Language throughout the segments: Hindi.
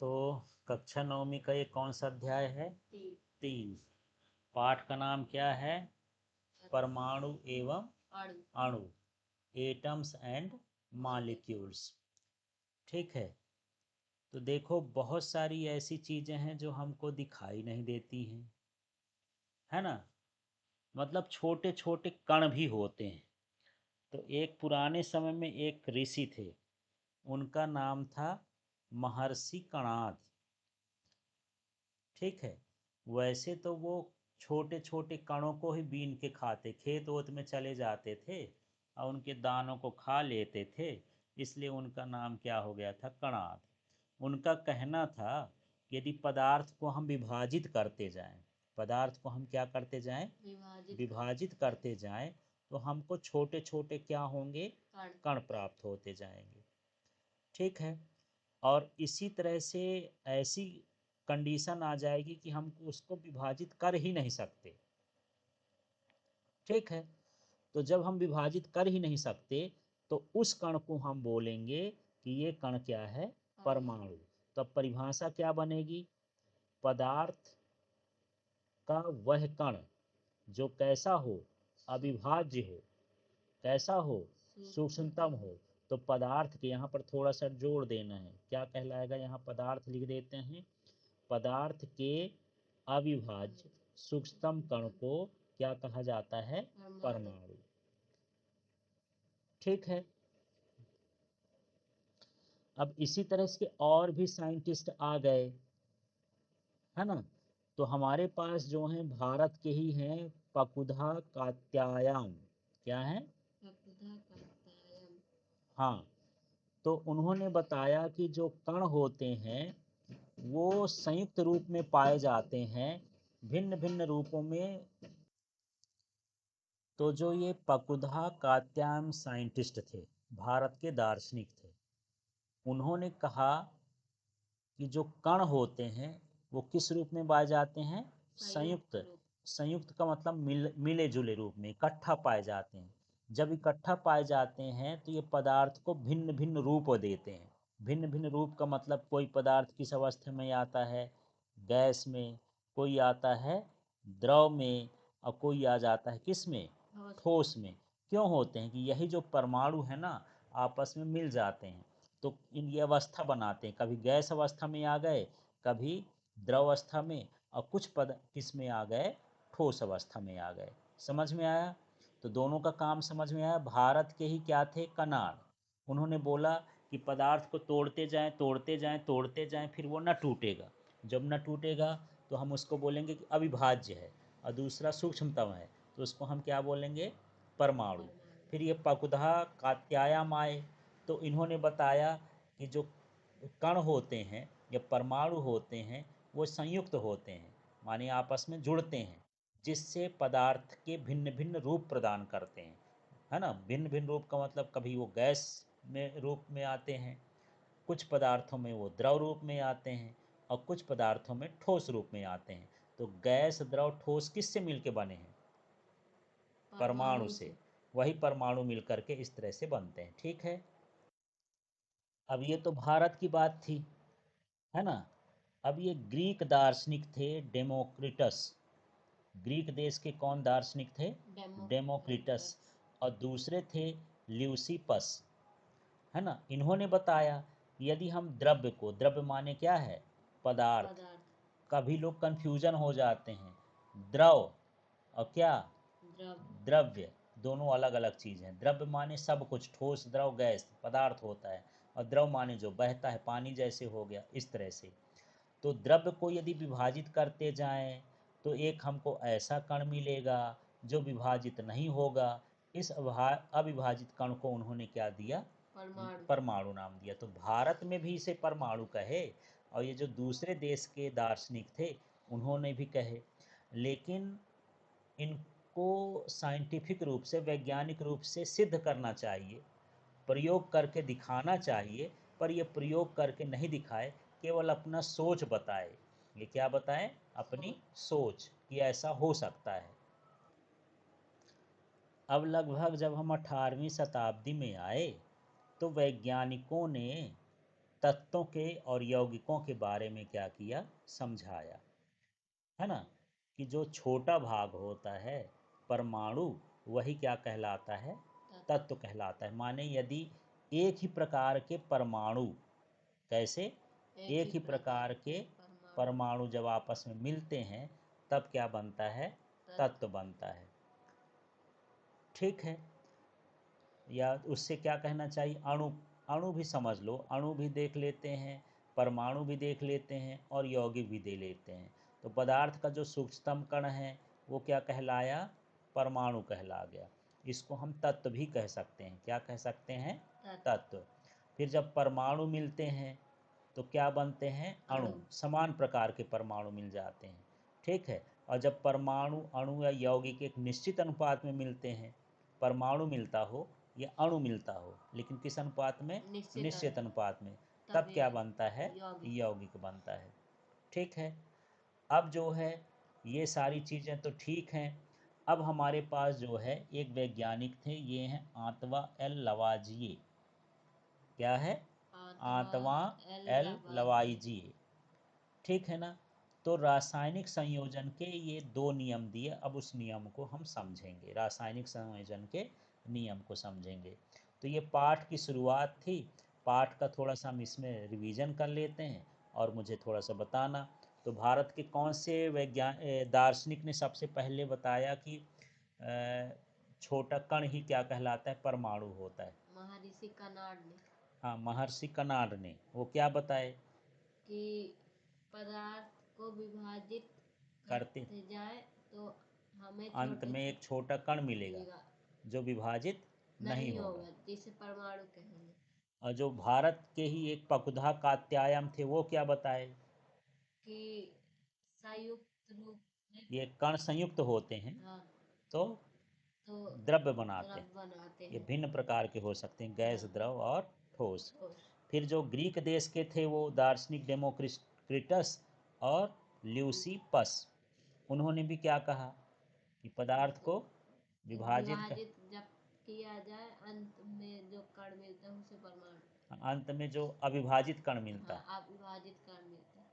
तो कक्षा नौवीं का ये कौन सा अध्याय है? 3। पाठ का नाम क्या है? परमाणु एवं अणु, एटम्स एंड मॉलिक्यूल्स। ठीक है। तो देखो बहुत सारी ऐसी चीजें हैं जो हमको दिखाई नहीं देती हैं, है ना। मतलब छोटे छोटे कण भी होते हैं। तो एक पुराने समय में एक ऋषि थे, उनका नाम था महर्षि कणाद। ठीक है। वैसे तो वो छोटे छोटे कणों को ही बीन के खाते, खेत वोत में चले जाते थे और उनके दानों को खा लेते थे, इसलिए उनका नाम क्या हो गया था? कणाद। उनका कहना था कि यदि पदार्थ को हम विभाजित करते जाएं, पदार्थ को हम क्या करते जाएं? विभाजित करते जाएं, तो हमको छोटे छोटे क्या होंगे? कण प्राप्त होते जाएंगे। ठीक है। और इसी तरह से ऐसी कंडीशन आ जाएगी कि हम उसको विभाजित कर ही नहीं सकते। ठीक है। तो जब हम विभाजित कर ही नहीं सकते, तो उस कण को हम बोलेंगे कि ये कण क्या है? परमाणु। तब परिभाषा क्या बनेगी? पदार्थ का वह कण जो कैसा हो? अविभाज्य हो। कैसा हो? सूक्ष्मतम हो। तो पदार्थ के यहाँ पर थोड़ा सा जोड़ देना है, क्या कहलाएगा? यहाँ पदार्थ लिख देते हैं। पदार्थ के अविभाज्य सूक्ष्मतम कण को क्या कहा जाता है? परमाणु। ठीक है। अब इसी तरह से और भी साइंटिस्ट आ गए, है ना। तो हमारे पास जो हैं भारत के ही हैं, पकुधा कात्यायन। क्या है? पकुधा कात्यायन। हाँ। तो उन्होंने बताया कि जो कण होते हैं वो संयुक्त रूप में पाए जाते हैं, भिन्न भिन्न रूपों में। तो जो ये पकुधा कात्यायन साइंटिस्ट थे, भारत के दार्शनिक थे, उन्होंने कहा कि जो कण होते हैं वो किस रूप में पाए जाते हैं? संयुक्त। संयुक्त का मतलब मिले जुले रूप में इकट्ठा पाए जाते हैं। जब इकट्ठा पाए जाते हैं तो ये पदार्थ को भिन्न भिन्न रूप देते हैं। भिन्न भिन्न रूप का मतलब कोई पदार्थ किस अवस्था में आता है? गैस में। कोई आता है द्रव में। और कोई आ जाता है किस में? ठोस में। क्यों होते हैं? कि यही जो परमाणु है ना, आपस में मिल जाते हैं तो इन ये अवस्था बनाते हैं। कभी गैस अवस्था में आ गए, कभी द्रव अवस्था में, और कुछ पद किस में आ गए? ठोस अवस्था में आ गए। समझ में आया? तो दोनों का काम समझ में आया। भारत के ही क्या थे? कणाद। उन्होंने बोला कि पदार्थ को तोड़ते जाएं, तोड़ते जाएं, तोड़ते जाएं, फिर वो न टूटेगा। जब न टूटेगा तो हम उसको बोलेंगे कि अविभाज्य है। और दूसरा सूक्ष्मतम है, तो उसको हम क्या बोलेंगे? परमाणु। फिर ये पकुधा कात्यायन आए, तो इन्होंने बताया कि जो कण होते हैं या परमाणु होते हैं वो संयुक्त होते हैं, माने आपस में जुड़ते हैं, जिससे पदार्थ के भिन्न भिन्न रूप प्रदान करते हैं, है ना। भिन्न भिन्न रूप का मतलब कभी वो गैस में रूप में आते हैं, कुछ पदार्थों में वो द्रव रूप में आते हैं, और कुछ पदार्थों में ठोस रूप में आते हैं। तो गैस द्रव ठोस किससे मिलके बने हैं? परमाणु से। वही परमाणु मिलकर के इस तरह से बनते हैं। ठीक है। अब ये तो भारत की बात थी, है ना। अब ये ग्रीक दार्शनिक थे, डेमोक्रिटस। ग्रीक देश के कौन दार्शनिक थे? डेमोक्रिटस। और दूसरे थे ल्यूसिपस, है ना। इन्होंने बताया कि यदि हम द्रव्य को, द्रव्य माने क्या है? पदार्थ। कभी लोग कंफ्यूजन हो जाते हैं, द्रव और क्या? द्रव्य दोनों अलग अलग चीज़ हैं। द्रव्य माने सब कुछ, ठोस द्रव गैस पदार्थ होता है, और द्रव माने जो बहता है, पानी जैसे हो गया, इस तरह से। तो द्रव्य को यदि विभाजित करते जाएं तो एक हमको ऐसा कण मिलेगा जो विभाजित नहीं होगा। इस अविभाजित कण को उन्होंने क्या दिया? परमाणु नाम दिया। तो भारत में भी इसे परमाणु कहे, और ये जो दूसरे देश के दार्शनिक थे उन्होंने भी कहे। लेकिन इनको साइंटिफिक रूप से, वैज्ञानिक रूप से सिद्ध करना चाहिए, प्रयोग करके दिखाना चाहिए। पर ये प्रयोग करके नहीं दिखाए, केवल अपना सोच बताए। ये क्या बताएं? अपनी सोच कि ऐसा हो सकता है। अब लगभग जब हम 18वीं शताब्दी में आए तो वैज्ञानिकों ने तत्वों के और यौगिकों के बारे में क्या किया, समझाया, है ना। कि जो छोटा भाग होता है परमाणु, वही क्या कहलाता है, तत्व कहलाता है। माने यदि एक ही प्रकार के परमाणु, कैसे, एक ही प्रकार के परमाणु जब आपस में मिलते हैं तब क्या बनता है, तत्व बनता है। ठीक है, या उससे क्या कहना चाहिए, अणु, अणु भी समझ लो, अणु भी देख लेते हैं, परमाणु भी देख लेते हैं और यौगिक भी दे लेते हैं। तो पदार्थ का जो सूक्ष्मतम कण है वो क्या कहलाया, परमाणु कहला गया। इसको हम तत्व भी कह सकते हैं, क्या कह सकते हैं, तत्व। फिर जब परमाणु मिलते हैं तो क्या बनते हैं, अणु, समान प्रकार के परमाणु मिल जाते हैं। ठीक है, और जब परमाणु, अणु या यौगिक एक निश्चित अनुपात में मिलते हैं, परमाणु मिलता हो या अणु मिलता हो, लेकिन किस अनुपात में, निश्चित अनुपात में, तब क्या बनता है, यौगिक बनता है। ठीक है, अब जो है ये सारी चीज़ें तो ठीक हैं। अब हमारे पास जो है एक वैज्ञानिक थे, ये हैं आंतवा एल लवाजिए। क्या है, आंतवा एल लवाइजिए। ठीक है ना। तो रासायनिक संयोजन के ये दो नियम दिए, अब उस नियम को हम समझेंगे, रासायनिक संयोजन के नियम को समझेंगे। तो ये पाठ की शुरुआत थी, पाठ का थोड़ा सा हम इसमें रिवीजन कर लेते हैं और मुझे थोड़ा सा बताना। तो भारत के कौन से दार्शनिक ने सबसे पहले बताया कि छोटा कण ही क्या कहलाता है, परमाणु होता है, महर्षि कनाड ने। हाँ, महर्षि कनाड ने। वो क्या बताए कि पदार्थ को विभाजित करते जाए तो हमें अंत में एक छोटा कण मिलेगा जो विभाजित नहीं होगा, जिसे परमाणु कहेंगे। और जो भारत के ही एक पकुधा कात्यायन थे वो क्या बताए कि संयुक्त रूप में ये कण संयुक्त होते हैं, हाँ, तो द्रव्य बनाते हैं। बनाते ये हैं। भिन्न प्रकार के हो सकते हैं, गैस, हाँ, द्रव और ठोस। ठोस। फिर जो ग्रीक देश के थे वो दार्शनिक डेमोक्रिटस और ल्यूसीपस, उन्होंने भी क्या कहा कि पदार्थ को विभाजित जब किया जाए, अंत में जो कण मिलता है उसे परमाणु, अंत में जो अविभाजित कण मिलता है, हाँ, अविभाजित कण मिलता है,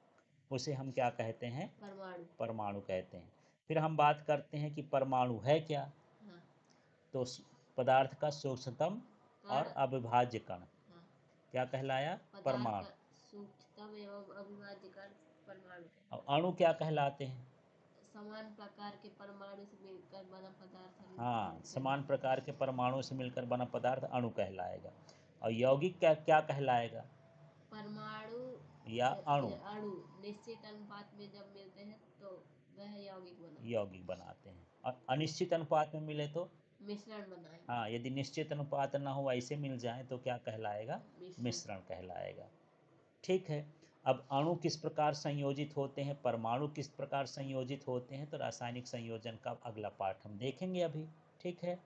उसे हम क्या कहते हैं, परमाणु, परमाणु कहते हैं। फिर हम बात करते हैं कि परमाणु है क्या। हाँ, तो पदार्थ का सूक्ष्मतम और अविभाज्य कण हाँ, क्या कहलाया, परमाणु। सूक्ष्मतम एवं अविभाज्य कण परमाणु। और अणु क्या कहलाते हैं, समान प्रकार के परमाणु से मिलकर बना पदार्थ। हाँ, समान प्रकार के परमाणु से मिलकर बना पदार्थ अणु कहलाएगा। और यौगिक क्या क्या कहलाएगा, परमाणु या अणु, अणु निश्चित अनुपात में जब मिलते हैं तो वह यौगिक बनाते हैं। और अनिश्चित अनुपात में मिले तो मिश्रण बनाएंगे। हाँ, यदि निश्चित अनुपात ना हो, ऐसे मिल जाए तो क्या कहलाएगा, मिश्रण कहलाएगा। ठीक है, अब अणु किस प्रकार संयोजित होते हैं, परमाणु किस प्रकार संयोजित होते हैं, तो रासायनिक संयोजन का अगला पाठ हम देखेंगे अभी। ठीक है।